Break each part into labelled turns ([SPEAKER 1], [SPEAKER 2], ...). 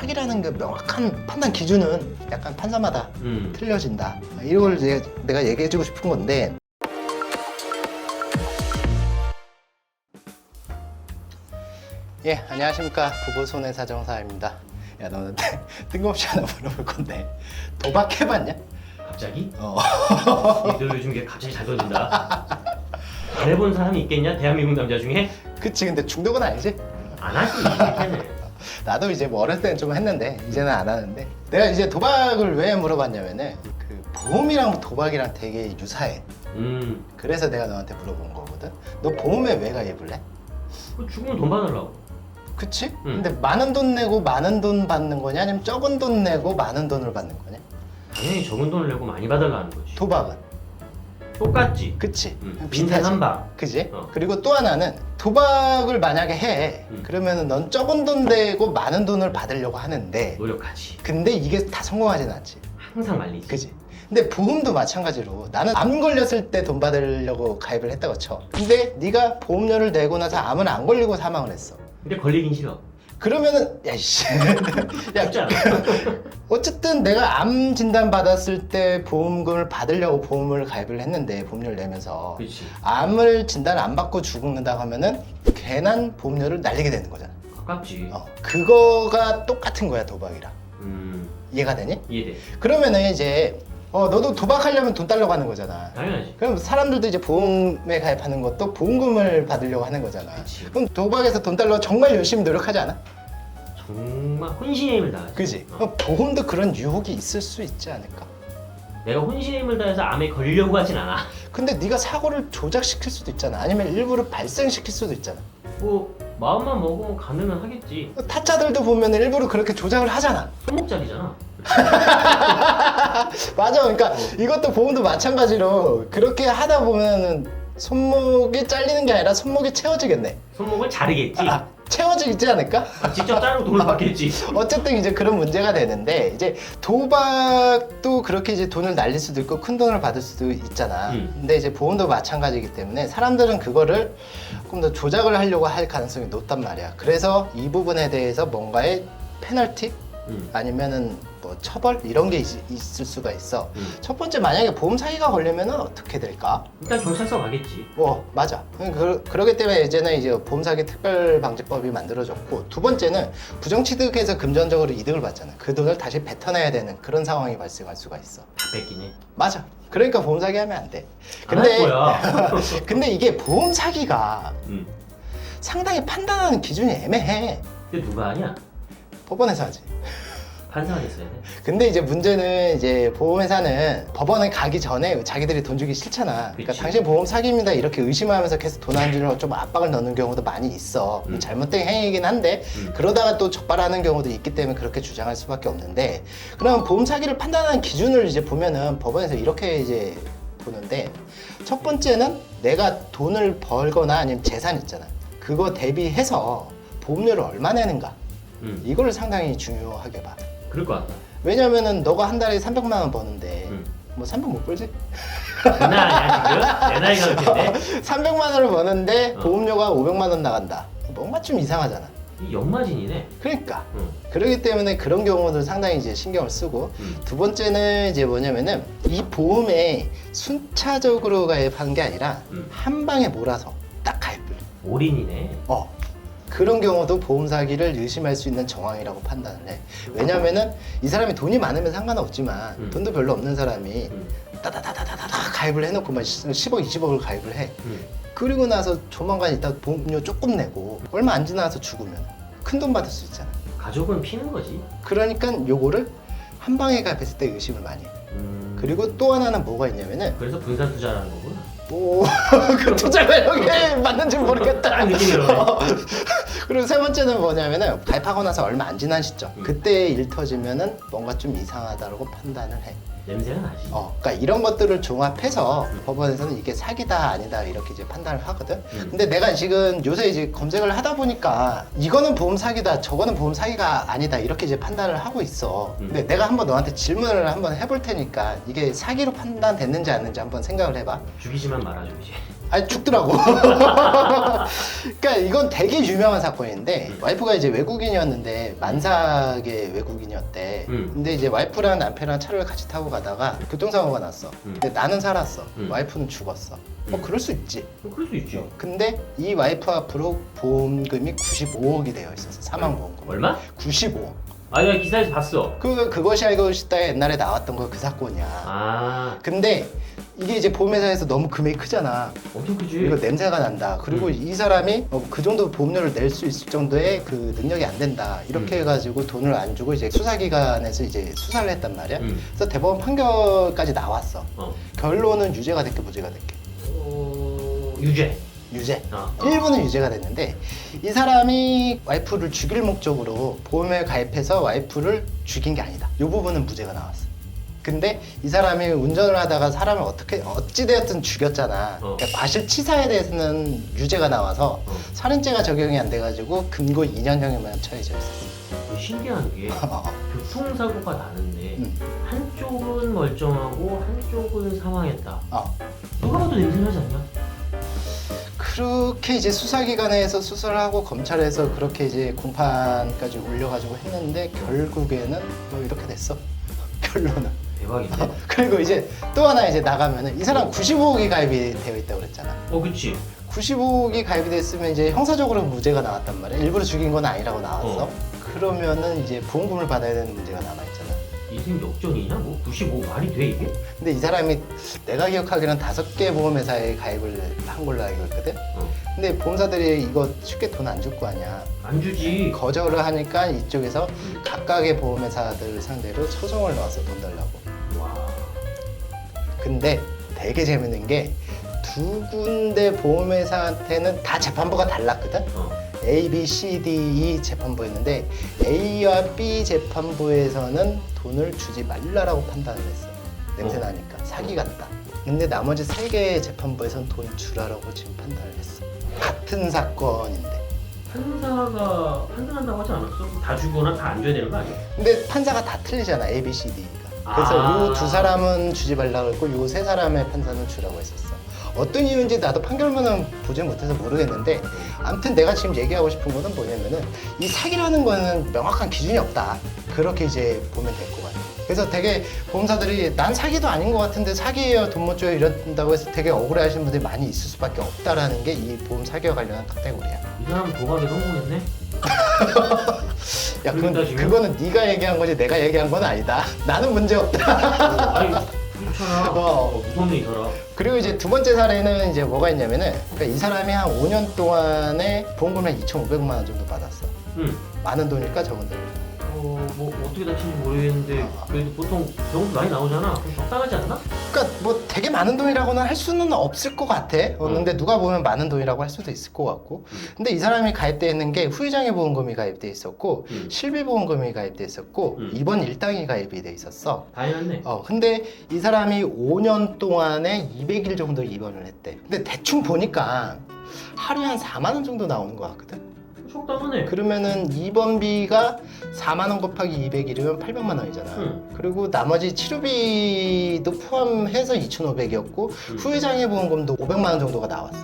[SPEAKER 1] 사기라는 그 명확한 판단 기준은 약간 판사마다 틀려진다. 이걸 이제 내가 얘기해주고 싶은 건데, 예, 안녕하십니까. 부부손해사정사입니다. 야, 너는 뜬금없이 하나 물어볼 건데, 도박해봤냐?
[SPEAKER 2] 갑자기?
[SPEAKER 1] 어.
[SPEAKER 2] 얘들 요즘 이게 갑자기 잘 던진다. 안 해본 사람이 있겠냐? 대한민국 남자 중에?
[SPEAKER 1] 그치, 근데 중독은 아니지?
[SPEAKER 2] 안 하지, 이렇게는.
[SPEAKER 1] 나도 이제 뭐 어렸을 때는 좀 했는데 이제는 안 하는데, 내가 이제 도박을 왜 물어봤냐면은 그 보험이랑 도박이랑 되게 유사해. 그래서 내가 너한테 물어본 거거든. 너 보험에 왜 가입을 해?
[SPEAKER 2] 그 죽으면 돈 받으려고.
[SPEAKER 1] 그치? 근데 많은 돈 내고 많은 돈 받는 거냐, 아니면 적은 돈 내고 많은 돈을 받는 거냐?
[SPEAKER 2] 당연히 적은 돈을 내고 많이 받으려는 거지.
[SPEAKER 1] 도박은
[SPEAKER 2] 똑같지.
[SPEAKER 1] 그치?
[SPEAKER 2] 인생
[SPEAKER 1] 비슷하지?
[SPEAKER 2] 한 방.
[SPEAKER 1] 그지?
[SPEAKER 2] 어.
[SPEAKER 1] 그리고 또 하나는 도박을 만약에 해, 그러면은 넌 적은 돈 내고 많은 돈을 받으려고 하는데,
[SPEAKER 2] 노력하지.
[SPEAKER 1] 근데 이게 다 성공하진 않지.
[SPEAKER 2] 항상 말리지.
[SPEAKER 1] 그지? 근데 보험도 마찬가지로 나는 암 걸렸을 때 돈 받으려고 가입을 했다고 쳐. 근데 네가 보험료를 내고 나서 암은 안 걸리고 사망을 했어.
[SPEAKER 2] 근데 걸리긴 싫어.
[SPEAKER 1] 그러면은 야이씨 야,
[SPEAKER 2] 쉽지 않아.
[SPEAKER 1] 어쨌든 내가 암 진단 받았을 때 보험금을 받으려고 보험을 가입을 했는데, 보험료를 내면서
[SPEAKER 2] 그렇지.
[SPEAKER 1] 암을 진단 안 받고 죽는다고 하면은 괜한 보험료를 날리게 되는 거잖아.
[SPEAKER 2] 가깝지.
[SPEAKER 1] 그거가 똑같은 거야, 도박이랑. 이해가 되니?
[SPEAKER 2] 이해돼.
[SPEAKER 1] 그러면은 이제 너도 도박하려면 돈 달라고 하는 거잖아.
[SPEAKER 2] 당연하지.
[SPEAKER 1] 그럼 사람들도 이제 보험에 가입하는 것도 보험금을 받으려고 하는 거잖아.
[SPEAKER 2] 그치.
[SPEAKER 1] 그럼 도박에서 돈 달라고 정말 열심히 노력하지 않아?
[SPEAKER 2] 정말 혼신의 힘을 다하지.
[SPEAKER 1] 그지?
[SPEAKER 2] 어.
[SPEAKER 1] 보험도 그런 유혹이 있을 수 있지 않을까?
[SPEAKER 2] 내가 혼신의 힘을 다해서 암에 걸리려고 하진 않아.
[SPEAKER 1] 근데 네가 사고를 조작시킬 수도 있잖아. 아니면 일부러 발생시킬 수도 있잖아.
[SPEAKER 2] 뭐 마음만 먹으면 가능은 하겠지.
[SPEAKER 1] 타짜들도 보면 일부러 그렇게 조작을 하잖아.
[SPEAKER 2] 손목자리잖아.
[SPEAKER 1] 맞아. 그러니까 이것도 보험도 마찬가지로 그렇게 하다 보면은 손목이 잘리는 게 아니라 손목이 채워지겠네.
[SPEAKER 2] 손목을 자르겠지.
[SPEAKER 1] 채워지지 않을까?
[SPEAKER 2] 직접 자르고 돈을 받겠지.
[SPEAKER 1] 어쨌든 이제 그런 문제가 되는데, 이제 도박도 그렇게 이제 돈을 날릴 수도 있고 큰 돈을 받을 수도 있잖아. 근데 이제 보험도 마찬가지이기 때문에 사람들은 그거를 조금 더 조작을 하려고 할 가능성이 높단 말이야. 그래서 이 부분에 대해서 뭔가의 페널티? 아니면은 뭐 처벌? 이런 게 있을 수가 있어. 첫 번째, 만약에 보험 사기가 걸리면은 어떻게 될까?
[SPEAKER 2] 일단 경찰서 가겠지.
[SPEAKER 1] 맞아. 그러기 때문에 이제는 이제 보험사기 특별방지법이 만들어졌고, 두 번째는 부정취득해서 금전적으로 이득을 받잖아. 그 돈을 다시 뱉어내야 되는 그런 상황이 발생할 수가 있어.
[SPEAKER 2] 다 뺏긴 해.
[SPEAKER 1] 맞아. 그러니까 보험 사기 하면 안 돼.
[SPEAKER 2] 안 할 거야.
[SPEAKER 1] 근데 이게 보험 사기가 상당히 판단하는 기준이 애매해.
[SPEAKER 2] 근데 누가 하냐?
[SPEAKER 1] 법원에서 하지.
[SPEAKER 2] 판사가 됐어야 돼.
[SPEAKER 1] 근데 이제 문제는, 이제 보험회사는 법원에 가기 전에 자기들이 돈 주기 싫잖아. 그러니까
[SPEAKER 2] 그치.
[SPEAKER 1] 당신 보험 사기입니다 이렇게 의심하면서 계속 돈 안 주려고 좀 압박을 넣는 경우도 많이 있어. 잘못된 행위이긴 한데 그러다가 또 적발하는 경우도 있기 때문에 그렇게 주장할 수밖에 없는데, 그럼 보험 사기를 판단하는 기준을 이제 보면은 법원에서 이렇게 이제 보는데, 첫 번째는 내가 돈을 벌거나 아니면 재산 있잖아. 그거 대비해서 보험료를 얼마 내는가, 이거를 상당히 중요하게 봐.
[SPEAKER 2] 그럴 것 같다.
[SPEAKER 1] 왜냐면은 너가 한 달에 300만 원 버는데 뭐 300 못 벌지?
[SPEAKER 2] 내 나이야 지금? 내 나이가 그렇겠네.
[SPEAKER 1] 300만 원을 버는데 보험료가 500만 원 나간다. 뭔가 좀 이상하잖아.
[SPEAKER 2] 이 연마진이네.
[SPEAKER 1] 그러니까 그렇기 때문에 그런 경우도 상당히 이제 신경을 쓰고, 두 번째는 이제 뭐냐면은 이 보험에 순차적으로 가입한 게 아니라 한 방에 몰아서 딱 가입을.
[SPEAKER 2] 올인이네.
[SPEAKER 1] 그런 경우도 보험 사기를 의심할 수 있는 정황이라고 판단을 해. 왜냐면은 이 사람이 돈이 많으면 상관없지만 돈도 별로 없는 사람이 따다다다다다 가입을 해놓고 막 10억, 20억을 가입을 해. 그리고 나서 조만간 있다가 보험료 조금 내고 얼마 안 지나서 죽으면 큰 돈 받을 수 있잖아.
[SPEAKER 2] 가족은 피는 거지.
[SPEAKER 1] 그러니까 요거를 한 방에 가입했을 때 의심을 많이 해. 그리고 또 하나는 뭐가 있냐면은,
[SPEAKER 2] 그래서 분산 투자라는 거구나.
[SPEAKER 1] 그 투자가 여기에 맞는지 모르겠다.
[SPEAKER 2] 딱 느낌이 이러네.
[SPEAKER 1] 그리고 세 번째는 뭐냐면은 가입하고 나서 얼마 안 지난 시점, 그때 일 터지면은 뭔가 좀 이상하다고 판단을 해.
[SPEAKER 2] 냄새가 나지.
[SPEAKER 1] 그러니까 이런 것들을 종합해서 법원에서는 이게 사기다 아니다 이렇게 이제 판단을 하거든. 근데 내가 지금 요새 이제 검색을 하다 보니까 이거는 보험 사기다, 저거는 보험 사기가 아니다 이렇게 이제 판단을 하고 있어. 근데 내가 한번 너한테 질문을 한번 해볼 테니까 이게 사기로 판단됐는지 아닌지 한번 생각을 해봐.
[SPEAKER 2] 죽이지만 말아줘 이제.
[SPEAKER 1] 아니 죽더라고. 그러니까 이건 되게 유명한 사건인데 와이프가 이제 외국인이었는데 만삭의 외국인이었대. 근데 이제 와이프랑 남편이랑 차를 같이 타고 가다가 교통사고가 났어. 근데 나는 살았어. 와이프는 죽었어. 그럴 수 있지.
[SPEAKER 2] 그럴 수 있지.
[SPEAKER 1] 근데 이 와이프 앞으로 보험금이 95억이 되어 있었어. 사망보험금.
[SPEAKER 2] 얼마?
[SPEAKER 1] 95억.
[SPEAKER 2] 아, 내가 기사에서 봤어.
[SPEAKER 1] 그것이 알고 싶다 옛날에 나왔던 거 그 사건이야.
[SPEAKER 2] 아,
[SPEAKER 1] 근데 이게 이제 보험회사에서 너무 금액이 크잖아.
[SPEAKER 2] 엄청 크지.
[SPEAKER 1] 이거 냄새가 난다. 그리고 이 사람이 그 정도 보험료를 낼 수 있을 정도의 그 능력이 안 된다. 이렇게 해가지고 돈을 안 주고 이제 수사기관에서 이제 수사를 했단 말이야. 그래서 대법원 판결까지 나왔어. 결론은 유죄가 됐게 무죄가 됐게.
[SPEAKER 2] 유죄.
[SPEAKER 1] 유죄.
[SPEAKER 2] 어.
[SPEAKER 1] 일부는 유죄가 됐는데 이 사람이 와이프를 죽일 목적으로 보험에 가입해서 와이프를 죽인 게 아니다. 이 부분은 무죄가 나왔어. 근데 이 사람이 운전을 하다가 사람을 어찌되었든 죽였잖아. 그러니까 과실치사에 대해서는 유죄가 나와서 살인죄가 적용이 안 돼가지고 금고 2년형에만 처해져 있었어.
[SPEAKER 2] 신기한 게 교통사고가 나는데 한쪽은 멀쩡하고 한쪽은 사망했다. 누가 봐도 냄새 나지 않냐?
[SPEAKER 1] 그렇게 이제 수사기관에서 수사를 하고 검찰에서 그렇게 이제 공판까지 올려가지고 했는데 결국에는 뭐 이렇게 됐어. 결론은.
[SPEAKER 2] 대박인데?
[SPEAKER 1] 그리고 이제 또 하나 이제 나가면은 이 사람 95억이 가입이 되어 있다고 그랬잖아.
[SPEAKER 2] 그치.
[SPEAKER 1] 95억이 가입이 됐으면 이제 형사적으로 무죄가 나왔단 말이야. 일부러 죽인 건 아니라고 나왔어. 그러면은 이제 보험금을 받아야 되는 문제가 남아있잖아.
[SPEAKER 2] 인생 역전이냐? 뭐 95 말이 돼 이게?
[SPEAKER 1] 근데 이 사람이 내가 기억하기로는 5개 보험회사에 가입을 한 걸로 알고 있거든. 근데 보험사들이 이거 쉽게 돈 안 줄 거 아니야.
[SPEAKER 2] 안 주지.
[SPEAKER 1] 거절을 하니까 이쪽에서 각각의 보험회사들 상대로 소송을 넣어서 돈 달라고.
[SPEAKER 2] 와.
[SPEAKER 1] 근데 되게 재밌는 게 두 군데 보험회사한테는 다 재판부가 달랐거든. A, B, C, D, E 재판부였는데 A와 B 재판부에서는 돈을 주지 말라라고 판단을 했어. 냄새 나니까 사기 같다. 근데 나머지 3개의 재판부에서는 돈 주라라고 지금 판단을 했어. 같은 사건인데.
[SPEAKER 2] 판사가 판단한다고 하지 않았어? 다 주거나 다 안 줘야 되는 거 아니야?
[SPEAKER 1] 근데 판사가 다 틀리잖아. A, B, C, D가. 그래서 요 2사람은 주지 말라고 했고 요 3사람의 판사는 주라고 했었어. 어떤 이유인지 나도 판결문은 보지 못해서 모르겠는데 아무튼 내가 지금 얘기하고 싶은 거는 뭐냐면은 이 사기라는 거는 명확한 기준이 없다. 그렇게 이제 보면 될 것 같아. 그래서 되게 보험사들이 난 사기도 아닌 것 같은데 사기예요, 돈 못 줘요 이런다고 해서 되게 억울해하시는 분들이 많이 있을 수밖에 없다라는 게 이 보험 사기와 관련한 카테고리야.
[SPEAKER 2] 이 사람 도박에 성공했네?
[SPEAKER 1] 야,
[SPEAKER 2] 그러니까 지금?
[SPEAKER 1] 그거는 네가 얘기한 거지 내가 얘기한 건 아니다. 나는 문제 없다.
[SPEAKER 2] 아니 그렇잖아. 무섭네 이 사람.
[SPEAKER 1] 그리고 이제 두 번째 사례는 이제 뭐가 있냐면은 그러니까 이 사람이 한 5년 동안에 보험금 한 2,500만 원 정도 받았어. 많은 돈일까 적은 돈일까?
[SPEAKER 2] 뭐 어떻게 다친지 모르겠는데 그래도 보통 병원도 많이 나오잖아. 그럼 적당하지 않나?
[SPEAKER 1] 그러니까 뭐 되게 많은 돈이라고는 할 수는 없을 것 같아. 근데 누가 보면 많은 돈이라고 할 수도 있을 것 같고. 근데 이 사람이 가입돼 있는 게 후유장애 보험금이 가입돼 있었고 실비 보험금이 가입돼 있었고 입원 일당이 가입이 돼 있었어.
[SPEAKER 2] 다행이네.
[SPEAKER 1] 근데 이 사람이 5년 동안에 200일 정도 입원을 했대. 근데 대충 보니까 하루에 한 4만 원 정도 나오는 것 같거든.
[SPEAKER 2] 적당하네.
[SPEAKER 1] 그러면은 입원비가 4만 원 곱하기 200이면 800만 원이잖아. 그리고 나머지 치료비도 포함해서 2,500이었고 후유장애 보험금도 500만 원 정도가 나왔어.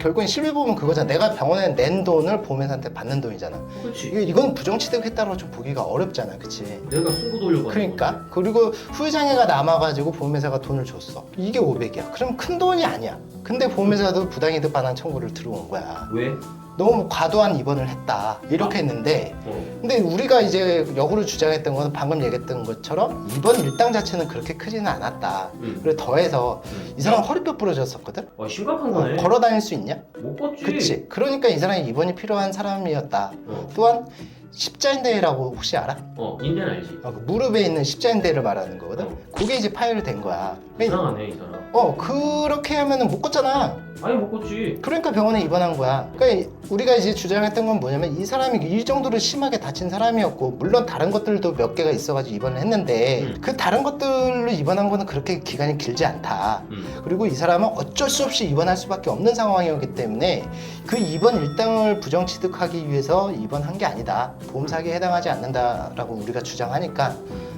[SPEAKER 1] 결국엔 실비보험은 그거잖아. 내가 병원에 낸 돈을 보험회사한테 받는 돈이잖아.
[SPEAKER 2] 그렇지.
[SPEAKER 1] 이건 부정취득했다고 좀 보기가 어렵잖아, 그치?
[SPEAKER 2] 내가 승부 돌려고.
[SPEAKER 1] 그러니까 그리고 후유장애가 남아가지고 보험회사가 돈을 줬어. 이게 500이야. 그럼 큰 돈이 아니야. 근데 보험회사도 부당이득 반환 청구를 들어온 거야.
[SPEAKER 2] 왜?
[SPEAKER 1] 너무 과도한 입원을 했다 이렇게 했는데 근데 우리가 이제 역으로 주장했던 거는 방금 얘기했던 것처럼 입원 일당 자체는 그렇게 크지는 않았다. 그리고 더해서 이 사람 허리뼈 부러졌었거든.
[SPEAKER 2] 심각한 거네.
[SPEAKER 1] 걸어 다닐 수 있냐?
[SPEAKER 2] 못 걷지.
[SPEAKER 1] 그치. 그러니까 이 사람이 입원이 필요한 사람이었다. 또한 십자인대라고 혹시 알아?
[SPEAKER 2] 인대는 알지.
[SPEAKER 1] 그 무릎에 있는 십자인대를 말하는 거거든. 그게 이제 파열이 된 거야.
[SPEAKER 2] 이상하네 이 사람.
[SPEAKER 1] 그렇게 하면은 못 걷잖아.
[SPEAKER 2] 아니 못 걷지.
[SPEAKER 1] 그러니까 병원에 입원한 거야. 그러니까 우리가 이제 주장했던 건 뭐냐면 이 사람이 이 정도로 심하게 다친 사람이었고 물론 다른 것들도 몇 개가 있어가지고 입원을 했는데 그 다른 것들로 입원한 거는 그렇게 기간이 길지 않다. 그리고 이 사람은 어쩔 수 없이 입원할 수밖에 없는 상황이었기 때문에 그 입원 일당을 부정취득하기 위해서 입원한 게 아니다. 보험사기에 해당하지 않는다라고 우리가 주장하니까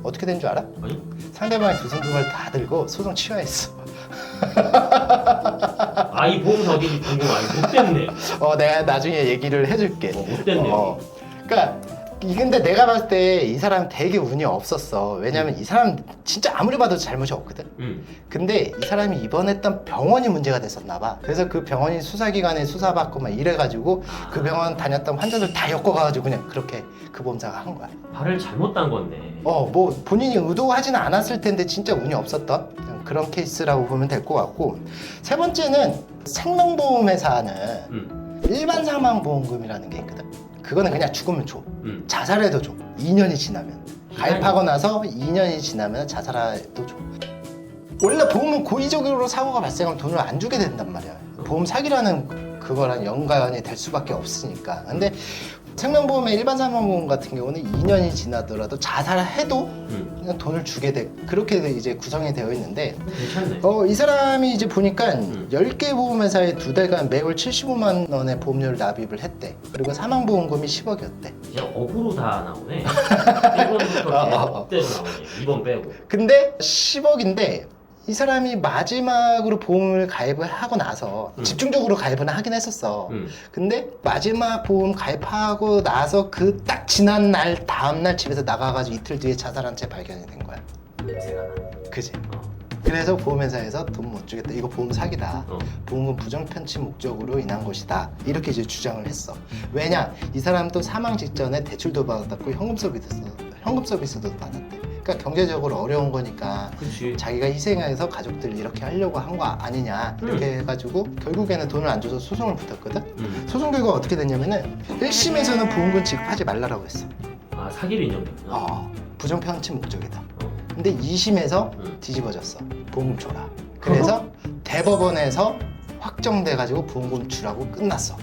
[SPEAKER 1] 어떻게 된 줄 알아?
[SPEAKER 2] 아니?
[SPEAKER 1] 상대방이 두 손 두 발 다 들고 소송 취하했어.
[SPEAKER 2] 이 보험사 어딘지 궁금해. 못됐네.
[SPEAKER 1] 내가 나중에 얘기를 해줄게.
[SPEAKER 2] 못됐네.
[SPEAKER 1] 그러니까 근데 내가 봤을 때 이 사람 되게 운이 없었어. 왜냐면 이 사람 진짜 아무리 봐도 잘못이 없거든. 근데 이 사람이 입원했던 병원이 문제가 됐었나 봐. 그래서 그 병원이 수사기관에 수사받고 막 이래가지고 그 병원 다녔던 환자들 다 엮어가지고 그냥 그렇게 그 보험사가 한 거야.
[SPEAKER 2] 발을 잘못 딴 건데.
[SPEAKER 1] 뭐 본인이 의도하지는 않았을 텐데 진짜 운이 없었던 그런 케이스라고 보면 될 것 같고, 세 번째는 생명보험회사는 일반 사망보험금이라는 게 있거든. 그거는 그냥 죽으면 줘. 자살해도 줘. 2년이 지나면. 가입하고 나서 2년이 지나면 자살해도 줘. 원래 보험은 고의적으로 사고가 발생하면 돈을 안 주게 된단 말이야. 보험 사기라는 그거랑 연관이 될 수밖에 없으니까. 근데 생명보험의 일반 사망보험 같은 경우는 2년이 지나더라도 자살해도 그냥 돈을 주게 돼. 그렇게 이제 구성이 되어 있는데,
[SPEAKER 2] 괜찮네.
[SPEAKER 1] 이 사람이 이제 보니까 10개 보험회사에 2달간 매월 75만 원의 보험료를 납입을 했대. 그리고 사망보험금이 10억이었대.
[SPEAKER 2] 이제 업으로 다 나오네. 1번부터 업대로 나오네. 2번 빼고.
[SPEAKER 1] 근데 10억인데 이 사람이 마지막으로 보험을 가입을 하고 나서 집중적으로 가입은 하긴 했었어. 근데 마지막 보험 가입하고 나서 그 딱 지난 날 다음 날 집에서 나가가지고 이틀 뒤에 자살한 채 발견이 된 거야.
[SPEAKER 2] 냄새가 나.
[SPEAKER 1] 그지? 그래서 보험회사에서 돈 못 주겠다. 이거 보험 사기다. 보험금 부정편취 목적으로 인한 것이다. 이렇게 이제 주장을 했어. 왜냐? 이 사람도 사망 직전에 대출도 받았고 현금 서비스도 받았대. 그러니까 경제적으로 어려운 거니까
[SPEAKER 2] 그치.
[SPEAKER 1] 자기가 희생해서 가족들 이렇게 하려고 한 거 아니냐 이렇게 해가지고 결국에는 돈을 안 줘서 소송을 붙었거든. 소송 결과가 어떻게 됐냐면은 1심에서는 보험금 지급하지 말라고 했어.
[SPEAKER 2] 사기로 인정됐구나.
[SPEAKER 1] 부정편취 목적이다. 근데 2심에서 뒤집어졌어. 보험금 줘라. 그래서 대법원에서 확정돼가지고 보험금 주라고 끝났어.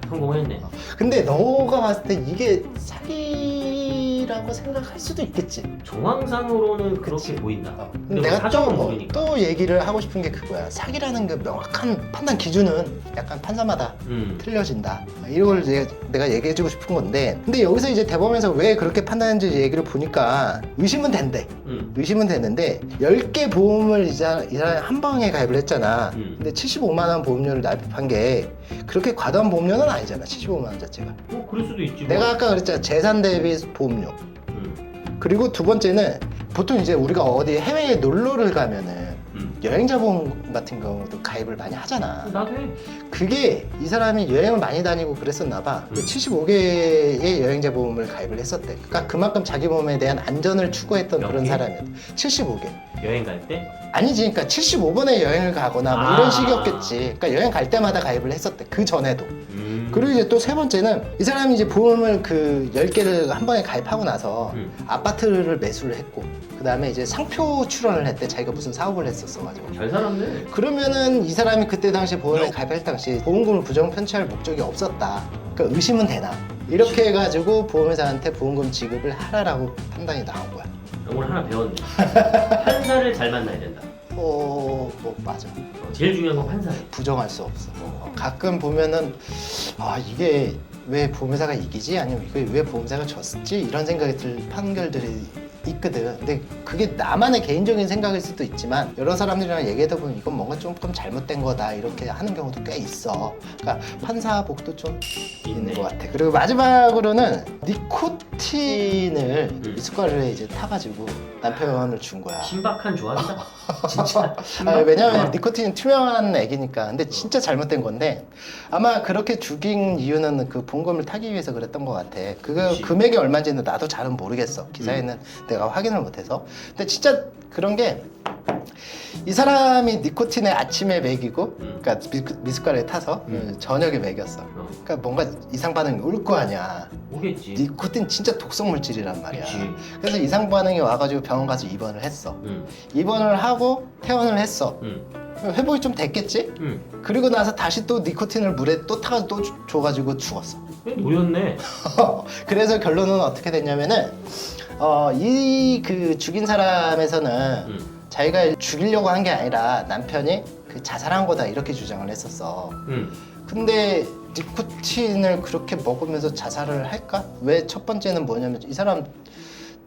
[SPEAKER 2] 성공했네.
[SPEAKER 1] 근데 너가 봤을 때 이게 사기라고 생각할 수도 있겠지.
[SPEAKER 2] 정황상으로는 그렇게 보인다. 근데
[SPEAKER 1] 내가
[SPEAKER 2] 사정은 모르니까.
[SPEAKER 1] 또 얘기를 하고 싶은 게 그거야. 사기라는 그 명확한 판단 기준은 약간 판사마다 틀려진다. 이걸 내가 얘기해주고 싶은 건데, 근데 여기서 이제 대법원에서 왜 그렇게 판단했는지 얘기를 보니까 의심은 된대. 의심은 되는데 10개 보험을 이 사람이 한 방에 가입을 했잖아. 근데 75만 원 보험료를 납입한 게 그렇게 과도한 보험료는 아니잖아. 75만 원 자체가.
[SPEAKER 2] 그럴 수도 있지.
[SPEAKER 1] 내가 아까 그랬잖아. 재산 대비 보험료. 그리고 두 번째는 보통 이제 우리가 어디 해외에 놀러를 가면은 여행자 보험 같은 경우도 가입을 많이 하잖아.
[SPEAKER 2] 나도 해.
[SPEAKER 1] 그게 이 사람이 여행을 많이 다니고 그랬었나 봐. 75개의 여행자 보험을 가입을 했었대. 그러니까 그만큼 자기 몸에 대한 안전을 추구했던 그런 사람이야. 75개.
[SPEAKER 2] 여행 갈 때?
[SPEAKER 1] 아니지. 그러니까 75번에 여행을 가거나 뭐 이런 식이었겠지. 그러니까 여행 갈 때마다 가입을 했었대. 그 전에도. 그리고 이제 또 세 번째는 이 사람이 이제 보험을 그 10개를 한 번에 가입하고 나서 아파트를 매수를 했고, 그 다음에 이제 상표 출원을 했대. 자기가 무슨 사업을 했었어가지고.
[SPEAKER 2] 잘 살았네.
[SPEAKER 1] 그러면은 이 사람이 그때 당시에 보험에 가입할 당시 보험금을 부정 편취할 목적이 없었다. 그러니까 의심은 되나? 이렇게 해가지고 보험회사한테 보험금 지급을 하라라고 판단이 나온 거야.
[SPEAKER 2] 오늘 하나 배웠네. 판사를 잘 만나야 된다.
[SPEAKER 1] 뭐 맞아.
[SPEAKER 2] 제일 중요한 건 판사야.
[SPEAKER 1] 부정할 수 없어. 가끔 보면은 이게 왜 보험회사가 이기지? 아니면 이게 왜 보험회사가 졌지? 이런 생각이 들 판결들이 있거든. 근데 그게 나만의 개인적인 생각일 수도 있지만 여러 사람들이랑 얘기하다 보면 이건 뭔가 조금 잘못된 거다 이렇게 하는 경우도 꽤 있어. 그러니까 판사복도 좀 있는 것 같아. 그리고 마지막으로는 니코틴을 미숫가루에 이제 타가지고 남편을 준 거야.
[SPEAKER 2] 신박한 조합이다. 진짜.
[SPEAKER 1] 왜냐면 니코틴은 투명한 액이니까. 근데 진짜 잘못된 건데 아마 그렇게 죽인 이유는 그 보험금을 타기 위해서 그랬던 것 같아. 그거
[SPEAKER 2] 그치.
[SPEAKER 1] 금액이 얼마인지는 나도 잘은 모르겠어. 기사에는 내가 확인을 못해서. 근데 진짜 그런 게 이 사람이 니코틴을 아침에 먹이고, 그러니까 미숫가루에 타서 저녁에 먹였어. 그러니까 뭔가 이상 반응이 올 거 아니야.
[SPEAKER 2] 오겠지.
[SPEAKER 1] 니코틴 진짜 독성 물질이란 말이야.
[SPEAKER 2] 그치.
[SPEAKER 1] 그래서 이상 반응이 와가지고 병원 가서 입원을 했어. 입원을 하고 퇴원을 했어. 회복이 좀 됐겠지? 그리고 나서 다시 또 니코틴을 물에 또 타가지고 또 줘가지고 죽었어.
[SPEAKER 2] 노였네.
[SPEAKER 1] 그래서 결론은 어떻게 됐냐면은 이 그 죽인 사람에서는 자기가 죽이려고 한 게 아니라 남편이 그 자살한 거다 이렇게 주장을 했었어. 근데 니코틴을 그렇게 먹으면서 자살을 할까? 왜 첫 번째는 뭐냐면 이 사람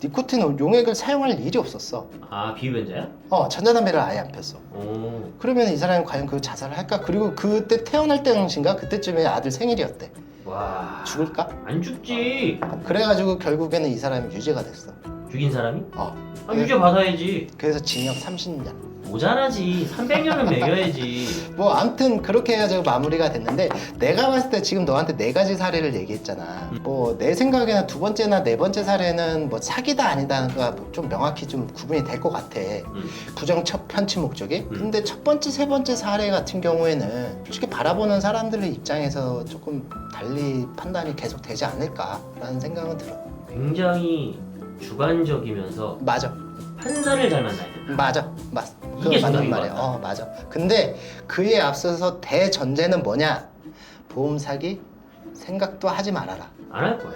[SPEAKER 1] 니코틴 용액을 사용할 일이 없었어.
[SPEAKER 2] 아 비흡연자야?
[SPEAKER 1] 전자담배를 아예 안 폈어.
[SPEAKER 2] 오.
[SPEAKER 1] 그러면 이 사람이 과연 그 자살을 할까? 그리고 그때 태어날 때인가 그때쯤에 아들 생일이었대.
[SPEAKER 2] 와.
[SPEAKER 1] 죽을까?
[SPEAKER 2] 안 죽지.
[SPEAKER 1] 그래가지고 결국에는 이 사람이 유죄가 됐어.
[SPEAKER 2] 죽인 사람이?
[SPEAKER 1] 어.
[SPEAKER 2] 아 유죄 받아야지.
[SPEAKER 1] 그래서 징역 30년.
[SPEAKER 2] 모자라지. 300년은 매겨야지.
[SPEAKER 1] 뭐 아무튼 그렇게 해가지고 마무리가 됐는데, 내가 봤을 때 지금 너한테 4가지 사례를 얘기했잖아. 뭐 내 생각에는 2번째나 4번째 사례는 뭐 사기다 아니다가 좀 명확히 좀 구분이 될 것 같아. 부정 편취 목적이. 근데 첫 번째, 세 번째 사례 같은 경우에는 솔직히 바라보는 사람들의 입장에서 조금 달리 판단이 계속 되지 않을까라는 생각은 들어.
[SPEAKER 2] 굉장히 주관적이면서
[SPEAKER 1] 맞아.
[SPEAKER 2] 판단을 잘 만나야 된다.
[SPEAKER 1] 맞아.
[SPEAKER 2] 이게
[SPEAKER 1] 그거 맞는
[SPEAKER 2] 정답인 것
[SPEAKER 1] 말이야.
[SPEAKER 2] 같다.
[SPEAKER 1] 맞아. 근데 그에 앞서서 대전제는 뭐냐? 보험 사기 생각도 하지 말아라.
[SPEAKER 2] 안 할 거야.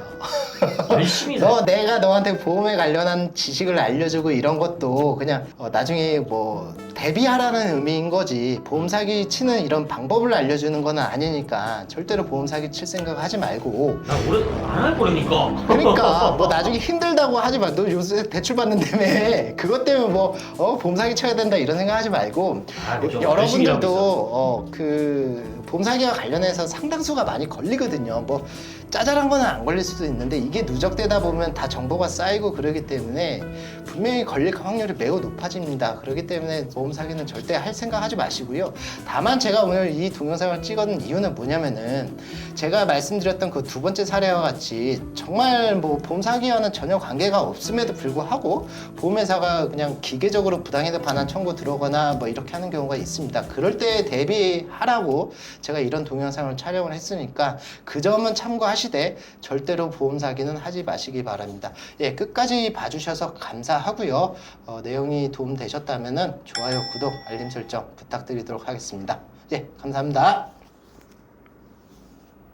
[SPEAKER 2] 열심히 살.
[SPEAKER 1] 내가 너한테 보험에 관련한 지식을 알려주고 이런 것도 그냥 나중에 뭐 대비하라는 의미인 거지, 보험 사기 치는 이런 방법을 알려주는 건 아니니까 절대로 보험 사기 칠 생각 하지 말고.
[SPEAKER 2] 나 올해 안 할 거라니까.
[SPEAKER 1] 그러니까 뭐 나중에 힘들다고 하지 마. 너 요새 대출 받는다며. 그것 때문에 뭐 보험 사기 쳐야 된다 이런 생각 하지 말고.
[SPEAKER 2] 그죠. 열심히 일하고
[SPEAKER 1] 여러분들도 그 보험 사기와 관련해서 상당수가 많이 걸리거든요. 뭐 짜잘한 거는 안 걸릴 수도 있는데 이게 누적되다 보면 다 정보가 쌓이고 그러기 때문에 분명히 걸릴 확률이 매우 높아집니다. 그렇기 때문에 보험 사기는 절대 할 생각하지 마시고요. 다만 제가 오늘 이 동영상을 찍은 이유는 뭐냐면은, 제가 말씀드렸던 그 2번째 사례와 같이 정말 뭐 보험 사기와는 전혀 관계가 없음에도 불구하고 보험회사가 그냥 기계적으로 부당이득 반환 청구 들어오거나 뭐 이렇게 하는 경우가 있습니다. 그럴 때 대비하라고 제가 이런 동영상을 촬영을 했으니까 그 점은 참고하시되 절대로 보험 사기는 하지 마시기 바랍니다. 예, 끝까지 봐주셔서 감사하고요. 내용이 도움 되셨다면은 좋아요, 구독, 알림 설정 부탁드리도록 하겠습니다. 예, 감사합니다.